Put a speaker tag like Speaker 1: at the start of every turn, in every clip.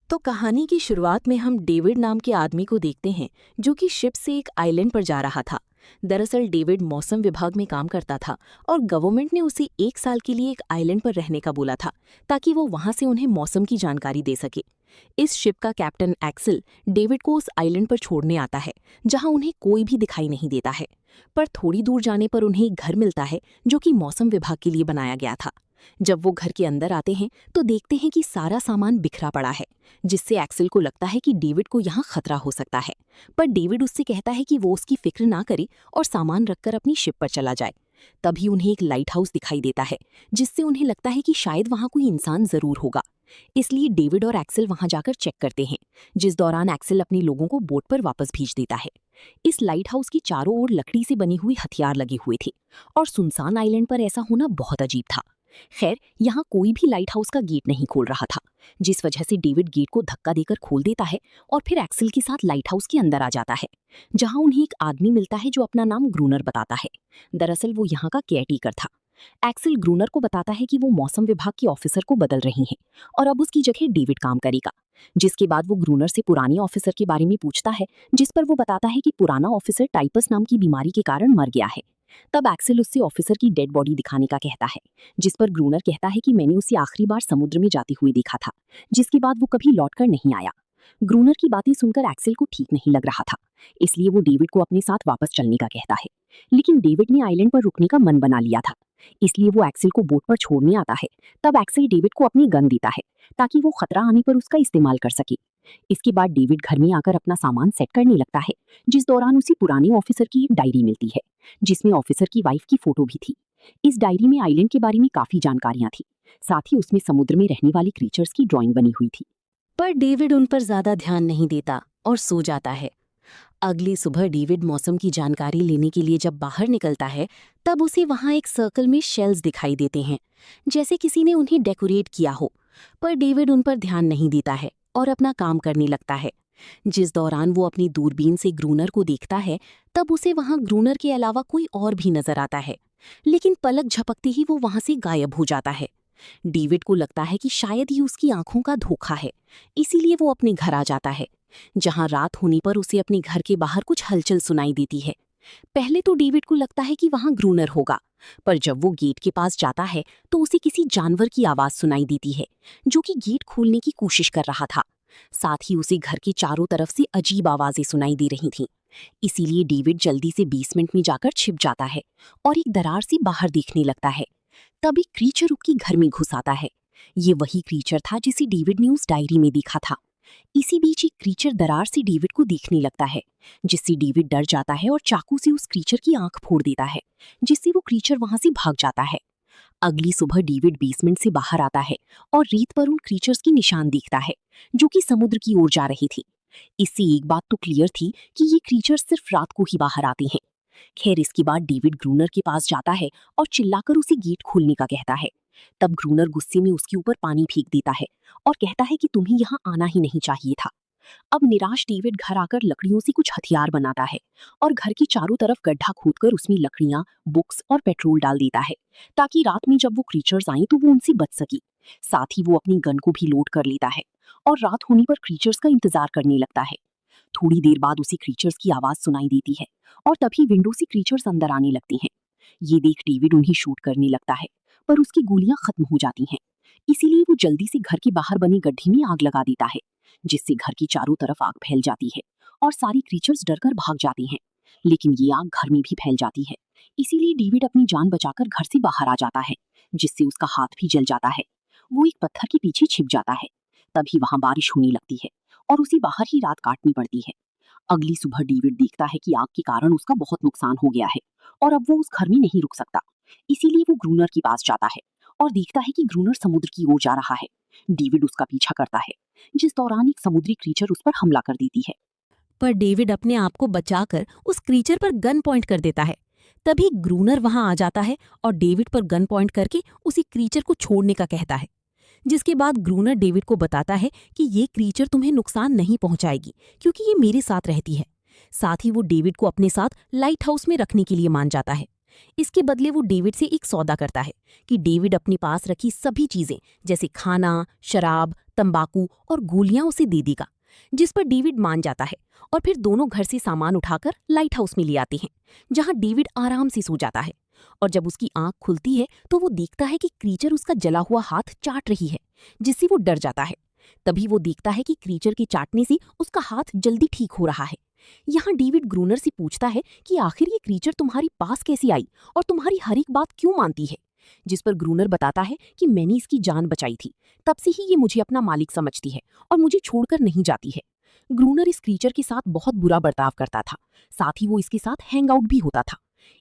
Speaker 1: तो कहानी की शुरुआत में हम डेविड नाम के आदमी को देखते हैं जो कि शिप से एक आइलैंड पर जा रहा था। दरअसल डेविड मौसम विभाग में काम करता था और गवर्नमेंट ने उसे 1 साल के लिए एक आइलैंड पर रहने का बोला था ताकि वो वहां से उन्हें मौसम की जानकारी दे सके। इस शिप का कैप्टन एक्सेल डेविड को उस आइलैंड पर छोड़ने आता है जहां उन्हें कोई भी दिखाई नहीं देता है। पर थोड़ी दूर जाने पर उन्हें एक घर मिलता है जो कि मौसम विभाग के लिए बनाया गया था। जब वो घर के अंदर आते हैं तो देखते हैं कि सारा सामान बिखरा पड़ा है, जिससे एक्सेल को लगता है कि डेविड को यहाँ खतरा हो सकता है। पर डेविड उससे कहता है कि वो उसकी फिक्र ना करे और सामान रखकर अपनी शिप पर चला जाए। तभी उन्हें एक लाइट हाउस दिखाई देता है, जिससे उन्हें लगता है कि शायद वहाँ कोई इंसान जरूर होगा। इसलिए डेविड और एक्सेल वहां जाकर चेक करते हैं, जिस दौरान एक्सेल अपने लोगों को बोट पर वापस भेज देता है। इस लाइट हाउस की चारों ओर लकड़ी से बनी हुई हथियार लगे हुए थे और सुनसान आइलैंड पर ऐसा होना बहुत अजीब था। खैर, यहाँ कोई भी लाइट हाउस का गेट नहीं खोल रहा था, जिस वजह से डेविड गेट को धक्का देकर खोल देता है और फिर एक्सेल के साथ लाइट हाउस के अंदर आ जाता है, जहाँ उन्हें एक आदमी मिलता है जो अपना नाम ग्रूनर बताता है। दरअसल वो यहाँ का केयरटेकर था। एक्सेल ग्रूनर को बताता है कि वो मौसम विभाग के ऑफिसर को बदल रही हैं और अब उसकी जगह डेविड काम करेगा। जिसके बाद वो ग्रूनर से पुराने ऑफिसर के बारे में पूछता है, जिस पर वो बताता है कि पुराना ऑफिसर टाइपस नाम की बीमारी के कारण मर गया है। तब एक्सेल उससे ऑफिसर की डेड बॉडी दिखाने का कहता है, जिस पर ग्रूनर कहता है कि मैंने उसे आखिरी बार समुद्र में जाते हुए देखा था, जिसके बाद वो कभी लौटकर नहीं आया। ग्रूनर की बातें सुनकर एक्सेल को ठीक नहीं लग रहा था, इसलिए वो डेविड को अपने साथ वापस चलने का कहता है। लेकिन डेविड ने आइलैंड पर रुकने का मन बना लिया था, इसलिए वो एक्सेल को बोट पर छोड़ने आता है। तब एक्सेल डेविड को अपनी गन देता है ताकि वो खतरा आने पर उसका इस्तेमाल कर सके। इसके बाद डेविड घर में आकर अपना सामान सेट करने लगता है, जिस दौरान उसे पुराने ऑफिसर की एक डायरी मिलती है, जिसमें ऑफिसर की वाइफ की फोटो भी थी। इस डायरी में आइलैंड के बारे में काफी जानकारियां थी, साथ ही उसमें समुद्र में रहने वाले क्रीचर्स की ड्राइंग बनी हुई थी। पर डेविड उन पर ज्यादा ध्यान नहीं देता और सो जाता है। अगली सुबह डेविड मौसम की जानकारी लेने के लिए जब बाहर निकलता है, तब उसे वहां एक सर्कल में शेल्स दिखाई देते हैं, जैसे किसी ने उन्हें डेकोरेट किया हो। पर डेविड उन पर ध्यान नहीं देता है और अपना काम करने लगता है। जिस दौरान वो अपनी दूरबीन से ग्रूनर को देखता है, तब उसे वहां ग्रूनर के अलावा कोई और भी नजर आता है, लेकिन पलक झपकते ही वो वहां से गायब हो जाता है। डेविड को लगता है कि शायद ये उसकी आंखों का धोखा है, इसीलिए वो अपने घर आ जाता है, जहां रात होने पर उसे अपने घर के बाहर कुछ हलचल सुनाई देती है। पहले तो डेविड को लगता है कि वहां ग्रूनर होगा, पर जब वो गेट के पास जाता है तो उसे किसी जानवर की आवाज सुनाई देती है, जो कि गेट खोलने की कोशिश कर रहा था। साथ ही उसे घर के चारों तरफ से अजीब आवाजें सुनाई दे रही थीं। इसीलिए डेविड जल्दी से बेसमेंट में जाकर छिप जाता है और एक दरार से बाहर देखने लगता है। तभी क्रीचर उसके घर में घुस आता है। ये वही क्रीचर था जिसे डेविड ने उस डायरी में देखा था। इसी बीच एक क्रीचर दरार से डेविड को देखने लगता है, जिससे डेविड डर जाता है और चाकू से उस क्रीचर की आंख फोड़ देता है, जिससे वो क्रीचर वहां से भाग जाता है। अगली सुबह डेविड बेसमेंट से बाहर आता है और रेत पर उन क्रीचर्स की निशान देखता है, जो कि समुद्र की ओर जा रही थी। इससे एक बात तो क्लियर थी कि ये क्रीचर्स सिर्फ रात को ही बाहर आते हैं। खैर, इसके बाद डेविड ग्रूनर के पास जाता है और चिल्लाकर उसे गेट खोलने का कहता है। तब ग्रूनर गुस्से में उसके ऊपर पानी फेंक देता है और कहता है कि तुम्हें यहाँ आना ही नहीं चाहिए था। अब निराश डेविड घर आकर लकड़ियों से कुछ हथियार बनाता है और घर की चारों तरफ गड्ढा खोदकर उसमें लकड़ियां, बुक्स और पेट्रोल डाल देता है, ताकि रात में जब वो क्रीचर्स आएं तो वो उनसे बच सके। साथ ही वो अपनी गन को भी लोड कर लेता है और रात होने पर क्रीचर्स का इंतजार करने लगता है। थोड़ी देर बाद उसे क्रीचर्स की आवाज सुनाई देती है और तभी विंडो से क्रीचर्स अंदर आने लगते हैं। ये देख डेविड उन्हें शूट करने लगता है, पर उसकी गोलियां खत्म हो जाती हैं। इसीलिए वो जल्दी से घर के बाहर बने गड्ढे में आग लगा देता है, जिससे घर की चारों तरफ आग फैल जाती है और सारी क्रीचर्स डरकर भाग जाते हैं। लेकिन ये आग घर में भी फैल जाती है, इसीलिए डेविड अपनी जान बचाकर घर से बाहर आ जाता है, जिससे उसका हाथ भी जल जाता है। वो एक पत्थर के पीछे छिप जाता है। तभी वहां बारिश होने लगती है और उसे बाहर ही रात काटनी पड़ती है। अगली सुबह डेविड देखता है कि आग के कारण उसका बहुत नुकसान हो गया है और अब वो उस घर में नहीं रुक सकता। इसीलिए वो ग्रूनर के पास जाता है और देखता है कि ग्रूनर समुद्र की ओर जा रहा है। डेविड उसका पीछा करता है, जिस दौरान एक समुद्री क्रीचर उस पर हमला कर देती है। पर डेविड अपने आप को बचाकर उस क्रीचर पर गन पॉइंट कर देता है। तभी ग्रूनर वहां आ जाता है और डेविड पर गन पॉइंट करके उसी क्रीचर को छोड़ने का कहता है। जिसके बाद ग्रूनर डेविड को बताता है कि ये क्रीचर तुम्हें नुकसान नहीं पहुंचाएगी, क्योंकि ये मेरे साथ रहती है। साथ ही वो डेविड को अपने साथ लाइट हाउस में रखने के लिए मान जाता है, इसके बदले वो डेविड से एक सौदा करता है कि डेविड अपने पास रखी सभी चीजें जैसे खाना, शराब, तंबाकू और गोलियां उसे दे देगा, जिस पर डेविड मान जाता है और फिर दोनों घर से सामान उठाकर लाइट हाउस में ले आते हैं, जहां डेविड आराम से सो जाता है। और जब उसकी आंख खुलती है तो वो देखता है कि क्रीचर उसका जला हुआ हाथ चाट रही है, जिससे वो डर जाता है। तभी वो देखता है कि क्रीचर के चाटने से उसका हाथ जल्दी ठीक हो रहा है। यहाँ डेविड ग्रूनर से पूछता है कि आखिर ये क्रीचर तुम्हारी पास कैसी आई और तुम्हारी हर एक बात क्यों मानती है, जिस पर ग्रूनर बताता है कि मैंने इसकी जान बचाई थी, तब से ही ये मुझे अपना मालिक समझती है और मुझे छोड़कर नहीं जाती है। ग्रूनर इस क्रीचर के साथ बहुत बुरा बर्ताव करता था, साथ ही वो इसके साथ हैंग आउट भी होता था।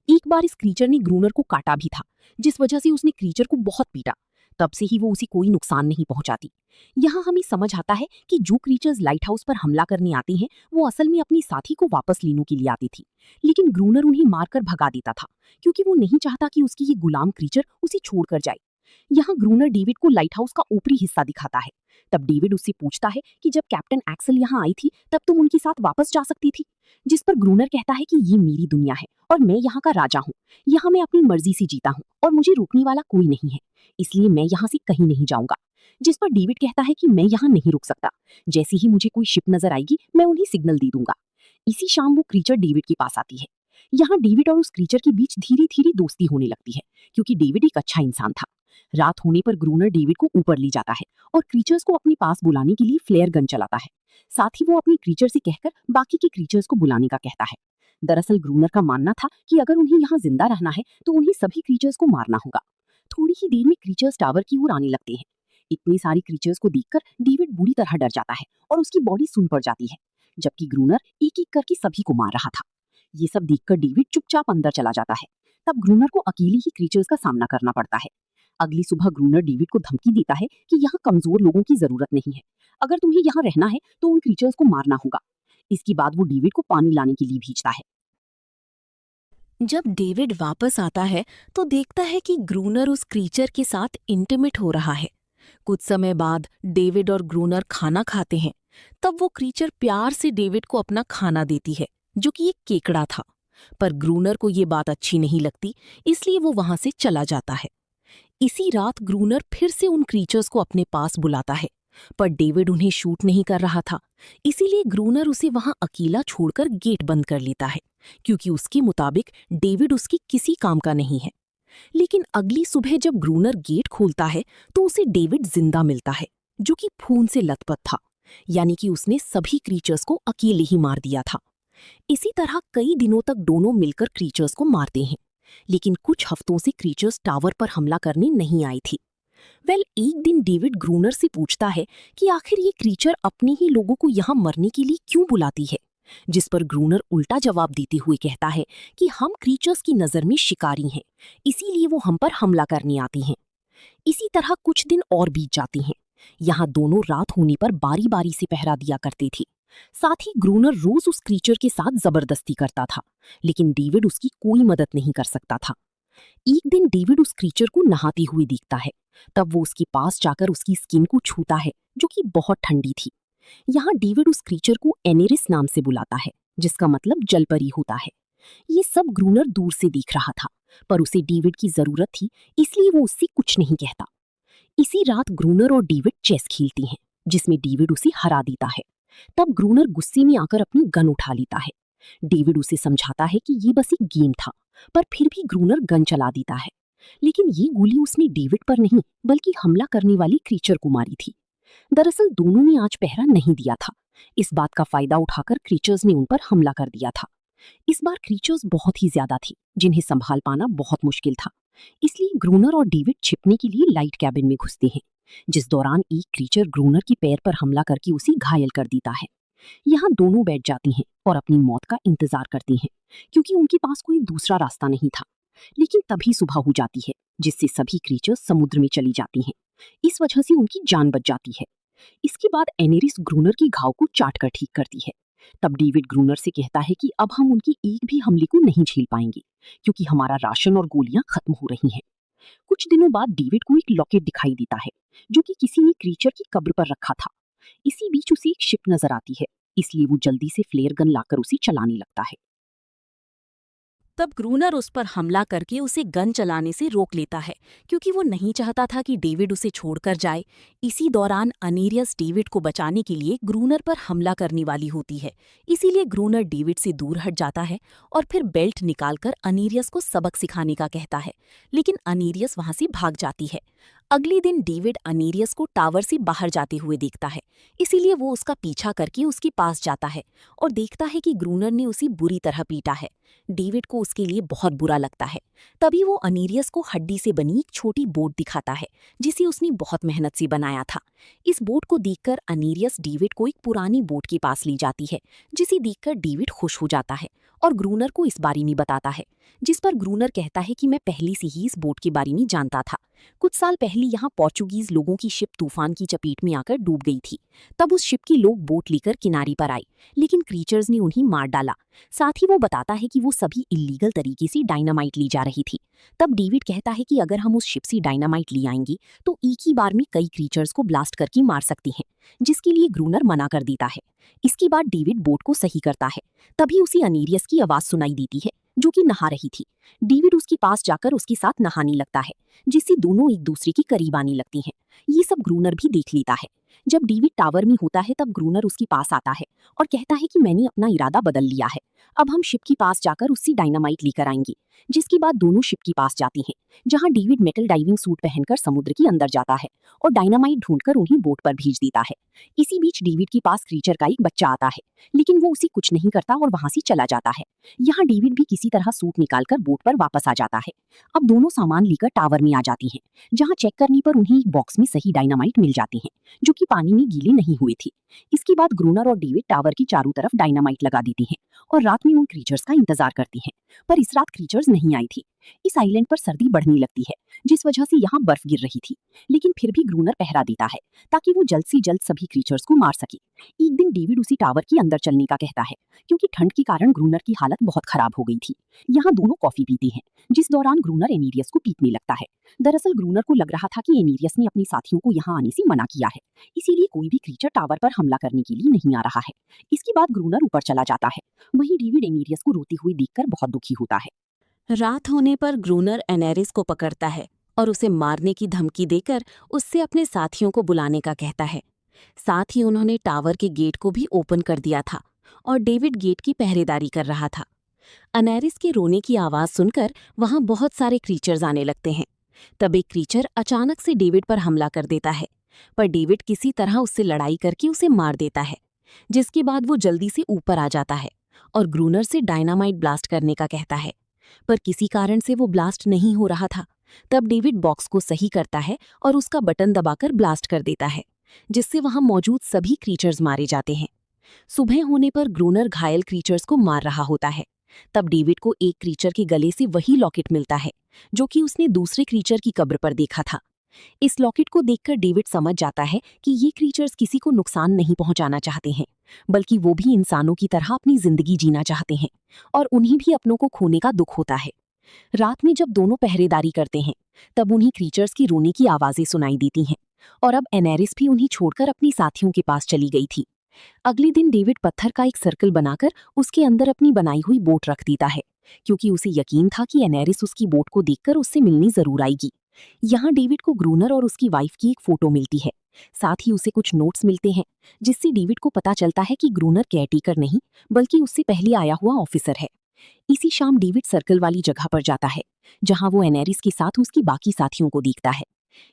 Speaker 1: एक बार इस क्रीचर ने ग्रूनर को काटा भी था, जिस वजह से उसने क्रीचर को बहुत पीटा। तब से ही वो उसे कोई नुकसान नहीं पहुंचाती। यहाँ हमें समझ आता है कि जो क्रीचर्स लाइट हाउस पर हमला करने आते हैं वो असल में अपनी साथी को वापस लेने के लिए आती थी, लेकिन ग्रूनर उन्हें मारकर भगा देता था क्योंकि वो नहीं चाहता कि उसकी ये गुलाम क्रीचर उसे छोड़कर जाए। यहाँ ग्रूनर डेविड को लाइट हाउस का ऊपरी हिस्सा दिखाता है। तब डेविड उससे पूछता है कि जब कैप्टन एक्सल यहाँ आई थी तब तुम उनके साथ वापस जा सकती थी, जिस पर ग्रूनर कहता है कि ये मेरी दुनिया है और मैं यहाँ का राजा हूँ। यहाँ मैं अपनी मर्जी से जीता हूँ और मुझे रोकने वाला कोई नहीं है, इसलिए मैं यहाँ से कहीं नहीं जाऊंगा। जिस पर डेविड कहता है कि मैं यहाँ नहीं रुक सकता, जैसे ही मुझे कोई शिप नजर आएगी मैं उन्हें सिग्नल दे दूंगा। इसी शाम वो क्रीचर डेविड के पास आती है। यहाँ डेविड और उस क्रीचर के बीच धीरे धीरे दोस्ती होने लगती है क्योंकि डेविड एक अच्छा इंसान था। रात होने पर ग्रूनर डेविड को ऊपर ले जाता है और क्रीचर्स को अपने पास बुलाने के लिए फ्लेयर गन चलाता है। साथ ही वो अपनी क्रीचर से कहकर बाकी के क्रीचर्स को बुलाने का कहता है। दरअसल ग्रूनर का मानना था कि अगर उन्हें यहाँ जिंदा रहना है तो उन्हें सभी क्रीचर्स को मारना होगा। थोड़ी ही देर में क्रीचर्स टावर की ओर आने लगते हैं। इतनी सारी क्रीचर्स को देखकर डेविड बुरी तरह डर जाता है और उसकी बॉडी सुन पड़ जाती है, जबकि ग्रूनर एक एक करके सभी को मार रहा था। ये सब देखकर डेविड चुपचाप अंदर चला जाता है। तब ग्रूनर को अकेले ही क्रीचर्स का सामना करना पड़ता है। अगली सुबह ग्रूनर डेविड को धमकी देता है कि यहाँ कमजोर लोगों की जरूरत नहीं है, अगर तुम्हें यहाँ रहना है तो उन क्रीचर्स को मारना होगा। इसके बाद वो डेविड को पानी लाने के लिए भेजता है। जब डेविड वापस आता है तो देखता है कि ग्रूनर उस क्रीचर के साथ इंटिमेट हो रहा है। कुछ समय बाद डेविड और ग्रूनर खाना खाते हैं। तब वो क्रीचर प्यार से डेविड को अपना खाना देती है, जो कि एक केकड़ा था। पर ग्रूनर को ये बात अच्छी नहीं लगती, इसलिए वो वहां से चला जाता है। इसी रात ग्रूनर फिर से उन क्रीचर्स को अपने पास बुलाता है, पर डेविड उन्हें शूट नहीं कर रहा था, इसीलिए ग्रूनर उसे वहां अकेला छोड़कर गेट बंद कर लेता है, क्योंकि उसके मुताबिक डेविड उसकी किसी काम का नहीं है। लेकिन अगली सुबह जब ग्रूनर गेट खोलता है तो उसे डेविड जिंदा मिलता है, जो कि खून से लथपथ था, यानी कि उसने सभी क्रीचर्स को अकेले ही मार दिया था। इसी तरह कई दिनों तक दोनों मिलकर क्रीचर्स को मारते हैं, लेकिन कुछ हफ्तों से क्रीचर्स टावर पर हमला करने नहीं आई थी। एक दिन डेविड ग्रूनर से पूछता है कि आखिर ये क्रीचर अपने ही लोगों को यहाँ मरने के लिए क्यों बुलाती है, जिस पर ग्रूनर उल्टा जवाब देते हुए कहता है कि हम क्रीचर्स की नजर में शिकारी हैं, इसीलिए वो हम पर हमला करने आती हैं। इसी तरह कुछ दिन और बीत जाते हैं। यहाँ दोनों रात होने पर बारी बारी से पहरा दिया करते थे। साथ ही ग्रूनर रोज उस क्रीचर के साथ जबरदस्ती करता था, लेकिन डेविड उसकी कोई मदद नहीं कर सकता था। एक दिन डेविड उस क्रीचर को नहाते हुए देखता है। तब वो उसके पास जाकर उसकी स्किन को छूता है, जो कि बहुत ठंडी थी। यहाँ डेविड उस क्रीचर को एनेरिस नाम से बुलाता है, जिसका मतलब जलपरी होता है। ये सब ग्रूनर दूर से देख रहा था, पर उसे डेविड की जरूरत थी, इसलिए वो उससे कुछ नहीं कहता। इसी रात ग्रूनर और डेविड चेस खेलती हैं, जिसमें डेविड उसे हरा देता है। तब ग्रूनर गुस्से में आकर अपनी गन उठा लेता है। डेविड उसे समझाता है कि ये बस एक गेम था, पर फिर भी ग्रूनर गन चला देता है। लेकिन ये गोली उसने डेविड पर नहीं, बल्कि हमला करने वाली क्रीचर को मारी थी। दरअसल दोनों ने आज पहरा नहीं दिया था। इस बात का फायदा उठाकर क्रीचर्स ने उन पर हमला कर दिया था। इस बार क्रीचर्स बहुत ही ज्यादा थी, जिन्हें संभाल पाना बहुत मुश्किल था। इसलिए ग्रूनर और डेविड छिपने के लिए लाइट कैबिन में घुसते हैं, जिस दौरान एक क्रीचर ग्रूनर की पैर पर हमला करके उसे घायल कर देता है। यहाँ दोनों बैठ जाती हैं और अपनी मौत का इंतजार करती हैं, क्योंकि उनके पास कोई दूसरा रास्ता नहीं था। लेकिन तभी सुबह हो जाती है, जिससे सभी क्रीचर्स समुद्र में चली जाती हैं। इस वजह से उनकी जान बच जाती है। इसके बाद एनेरिस ग्रूनर की घाव को चाट कर ठीक करती है। तब डेविड ग्रूनर से कहता है कि अब हम उनकी एक भी हमले को नहीं झेल पाएंगे, क्योंकि हमारा राशन और गोलियां खत्म हो रही हैं। कुछ दिनों बाद डेविड को एक लॉकेट दिखाई देता है, जो कि किसी ने क्रीचर की कब्र पर रखा था। इसी बीच उसे एक शिप नजर आती है, इसलिए वो जल्दी से फ्लेयर गन लाकर उसे चलाने लगता है। तब ग्रूनर उस पर हमला करके उसे गन चलाने से रोक लेता है, क्योंकि वो नहीं चाहता था कि डेविड उसे छोड़कर जाए। इसी दौरान अनीरियस डेविड को बचाने के लिए ग्रूनर पर हमला करने वाली होती है, इसीलिए ग्रूनर डेविड से दूर हट जाता है और फिर बेल्ट निकालकर अनीरियस को सबक सिखाने का कहता है, लेकिन अनीरियस वहां से भाग जाती है। अगले दिन डेविड अनीरियस को टावर से बाहर जाते हुए देखता है, इसीलिए वो उसका पीछा करके उसके पास जाता है और देखता है कि ग्रूनर ने उसे बुरी तरह पीटा है। डेविड को उसके लिए बहुत बुरा लगता है। तभी वो अनीरियस को हड्डी से बनी एक छोटी बोट दिखाता है, जिसे उसने बहुत मेहनत से बनाया था। इस बोट को देखकर अनीरियस डेविड को एक पुरानी बोट के पास ले जाती है, जिसे देखकर डेविड खुश हो जाता है और ग्रूनर को इस बारे में बताता है, जिस पर ग्रूनर कहता है कि मैं पहले से ही इस बोट के बारे में जानता था। कुछ साल पहले यहाँ पोर्चुगीज लोगों की शिप तूफान की चपेट में आकर डूब गई थी। तब उस शिप के लोग बोट लेकर किनारे पर आए, लेकिन क्रीचर्स ने उन्हें मार डाला। साथ ही वो बताता है कि वो सभी इल्लीगल तरीके से डायनामाइट ली जा रही थी। तब डेविड कहता है कि अगर हम उस शिप से डायनामाइट ले आएंगे तो एक ही बार में कई क्रीचर्स को ब्लास्ट करके मार सकती हैं, जिसके लिए ग्रूनर मना कर देता है। इसके बाद डेविड बोट को सही करता है। तभी उसे अनीरियस की आवाज सुनाई देती है, जो कि नहा रही थी। डेविड उसके पास जाकर उसके साथ नहाने लगता है, जिससे दोनों एक दूसरे के करीब आने लगती हैं। ये सब ग्रूनर भी देख लेता है। जब डेविड टावर में होता है तब ग्रूनर उसके पास आता है और कहता है कि मैंने अपना इरादा बदल लिया है, अब हम शिप के पास जाकर उससे डायनामाइट लेकर आएंगे। जिसके बाद दोनों शिप के पास जाती हैं, जहां डेविड मेटल डाइविंग सूट पहनकर समुद्र के अंदर जाता है और डायनामाइट ढूंढकर उन्हें बोट पर भेज देता है। इसी बीच डेविड के पास क्रीचर का एक बच्चा आता है, लेकिन वो उसे कुछ नहीं करता और वहां से चला जाता है। यहाँ डेविड भी किसी तरह सूट निकालकर बोट पर वापस आ जाता है। अब दोनों सामान लेकर टावर में आ जाती हैं, जहां चेक करने पर उन्हें एक बॉक्स में सही डायनामाइट मिल जाती है, जो कि पानी में गीले नहीं हुए थे। इसके बाद ग्रूनर और डेविड टावर की चारों तरफ डायनामाइट लगा देती हैं और रात में उन क्रीचर्स का इंतजार करती हैं। पर इस रात क्रीचर्स नहीं आई थी। इस आइलैंड पर सर्दी बढ़ने लगती है, जिस वजह से यहाँ बर्फ गिर रही थी, लेकिन फिर भी ग्रूनर पहरा देता है ताकि वो जल्द से जल्द सभी क्रीचर्स को मार सके। एक दिन डेविड उसी टावर के अंदर चलने का कहता है, क्योंकि ठंड के कारण ग्रूनर की हालत बहुत खराब हो गई थी। यहाँ दोनों कॉफी पीते हैं, जिस दौरान ग्रूनर एनीरियस को पीटने लगता है। दरअसल ग्रूनर को लग रहा था कि एनीरियस ने अपने साथियों को यहाँ आने से मना किया है, इसीलिए कोई भी क्रीचर टावर पर हमला करने के लिए नहीं आ रहा है। इसके बाद ग्रूनर ऊपर चला जाता है। वहीं डेविड एनीरियस को रोती हुई देखकर बहुत दुखी होता है। रात होने पर ग्रूनर एनेरिस को पकड़ता है और उसे मारने की धमकी देकर उससे अपने साथियों को बुलाने का कहता है। साथ ही उन्होंने टावर के गेट को भी ओपन कर दिया था और डेविड गेट की पहरेदारी कर रहा था। अनेरिस के रोने की आवाज सुनकर वहां बहुत सारे क्रीचर्स आने लगते हैं। तब एक क्रीचर अचानक से डेविड पर हमला कर देता है, पर डेविड किसी तरह उससे लड़ाई करके उसे मार देता है। जिसके बाद वो जल्दी से ऊपर आ जाता है और ग्रूनर से डायनामाइट ब्लास्ट करने का कहता है, पर किसी कारण से वो ब्लास्ट नहीं हो रहा था। तब डेविड बॉक्स को सही करता है और उसका बटन दबाकर ब्लास्ट कर देता है, जिससे वहां मौजूद सभी क्रीचर्स मारे जाते हैं। सुबह होने पर ग्रूनर घायल क्रीचर्स को मार रहा होता है। तब डेविड को एक क्रीचर के गले से वही लॉकेट मिलता है, जो कि उसने दूसरे क्रीचर की कब्र पर देखा था। इस लॉकेट को देखकर डेविड समझ जाता है कि ये क्रीचर्स किसी को नुकसान नहीं पहुंचाना चाहते हैं, बल्कि वो भी इंसानों की तरह अपनी जिंदगी जीना चाहते हैं और उन्हें भी अपनों को खोने का दुख होता है। रात में जब दोनों पहरेदारी करते हैं, तब उन्हीं क्रीचर्स की रोने की आवाजें सुनाई देती हैं और अब एनेरिस भी उन्हें छोड़कर अपनी साथियों के पास चली गई थी। अगले दिन डेविड पत्थर का एक सर्कल बनाकर उसके अंदर अपनी बनाई हुई बोट रख देता है, क्योंकि उसे यकीन था कि एनेरिस उसकी बोट को देखकर उससे मिलने जरूर आएगी। यहाँ डेविड को ग्रूनर और उसकी वाइफ की एक फोटो मिलती है। साथ ही उसे कुछ नोट्स मिलते हैं, जिससे डेविड को पता चलता है कि ग्रूनर केयरटेकर नहीं, बल्कि उससे पहले आया हुआ ऑफिसर है। इसी शाम डेविड सर्कल वाली जगह पर जाता है, जहां वो एनेरिस के साथ उसकी बाकी साथियों को देखता है।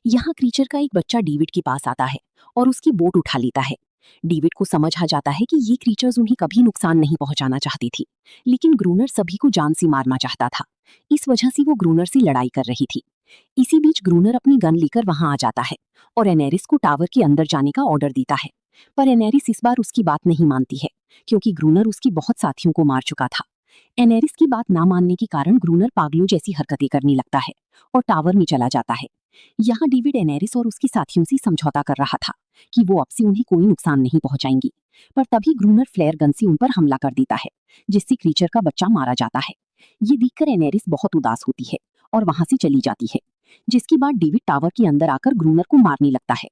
Speaker 1: यहाँ क्रीचर का एक बच्चा डेविड के पास आता है और उसकी बोट उठा लेता है। डेविड को समझ आ जाता है कि ये क्रीचर्स उन्हें कभी नुकसान नहीं पहुंचाना चाहती थी, लेकिन ग्रूनर सभी को जान से मारना चाहता था। इस वजह से वो ग्रूनर से लड़ाई कर रही थी। इसी बीच ग्रूनर अपनी गन लेकर वहां आ जाता है और एनेरिस को टावर के अंदर जाने का ऑर्डर देता है, पर एनेरिस इस बार उसकी बात नहीं मानती है, क्योंकि ग्रूनर उसकी बहुत साथियों को मार चुका था। एनेरिस की बात ना मानने के कारण ग्रूनर पागलों जैसी हरकतें करने लगता है और टावर में चला जाता है। यहाँ डेविड एनेरिस और उसके साथियों से समझौता कर रहा था कि वो अब से उन्हें कोई नुकसान नहीं पहुंचाएंगी, पर तभी ग्रूनर फ्लेयर गन से उन पर हमला कर देता है, जिससे क्रीचर का बच्चा मारा जाता है। ये देखकर एनेरिस बहुत उदास होती है और वहां से चली जाती है, जिसके बाद डेविड टावर के अंदर आकर ग्रूनर को मारने लगता है।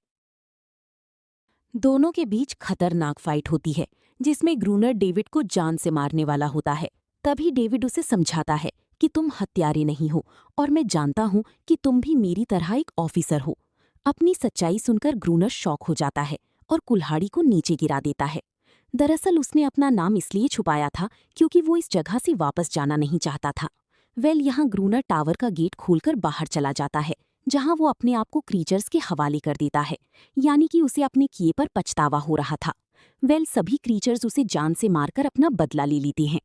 Speaker 1: दोनों के बीच खतरनाक फाइट होती है, जिसमें ग्रूनर डेविड को जान से मारने वाला होता है। तभी डेविड उसे समझाता है कि तुम हत्यारे नहीं हो और मैं जानता हूँ कि तुम भी मेरी तरह एक ऑफिसर हो। अपनी सच्चाई सुनकर ग्रूनर शॉक हो जाता है और कुल्हाड़ी को नीचे गिरा देता है। दरअसल उसने अपना नाम इसलिए छुपाया था क्योंकि वो इस जगह से वापस जाना नहीं चाहता था। यहाँ ग्रूनर टावर का गेट खोलकर बाहर चला जाता है, जहां वो अपने आप को क्रीचर्स के हवाले कर देता है, यानी कि उसे अपने किए पर पछतावा हो रहा था। सभी क्रीचर्स उसे जान से मारकर अपना बदला ले लेते हैं।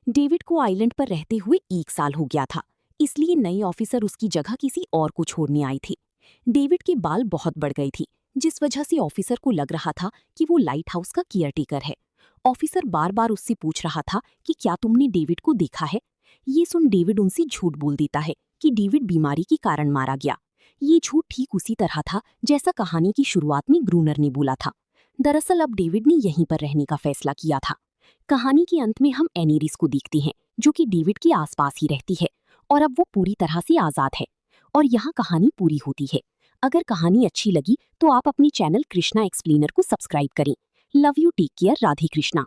Speaker 1: डेविड को आइलैंड पर रहते हुए 1 साल हो गया था, इसलिए नई ऑफिसर उसकी जगह किसी और को छोड़ने आई थी। डेविड के बाल बहुत बढ़ गई थी, जिस वजह से ऑफिसर को लग रहा था कि वो लाइट हाउस का केयरटेकर है। ऑफिसर बार बार उससे पूछ रहा था कि क्या तुमने डेविड को देखा है। ये सुन डेविड उनसे झूठ बोल देता है कि डेविड बीमारी के कारण मारा गया। ये झूठ ठीक उसी तरह था जैसा कहानी की शुरुआत में ग्रूनर ने बोला था। दरअसल अब डेविड ने यहीं पर रहने का फैसला किया था। कहानी के अंत में हम एनेरिस को देखते हैं, जो कि डेविड के आसपास ही रहती है और अब वो पूरी तरह से आजाद है। और यहाँ कहानी पूरी होती है। अगर कहानी अच्छी लगी तो आप अपनी चैनल कृष्णा एक्सप्लेनर को सब्सक्राइब करें। Love you, take care, Radhe Krishna.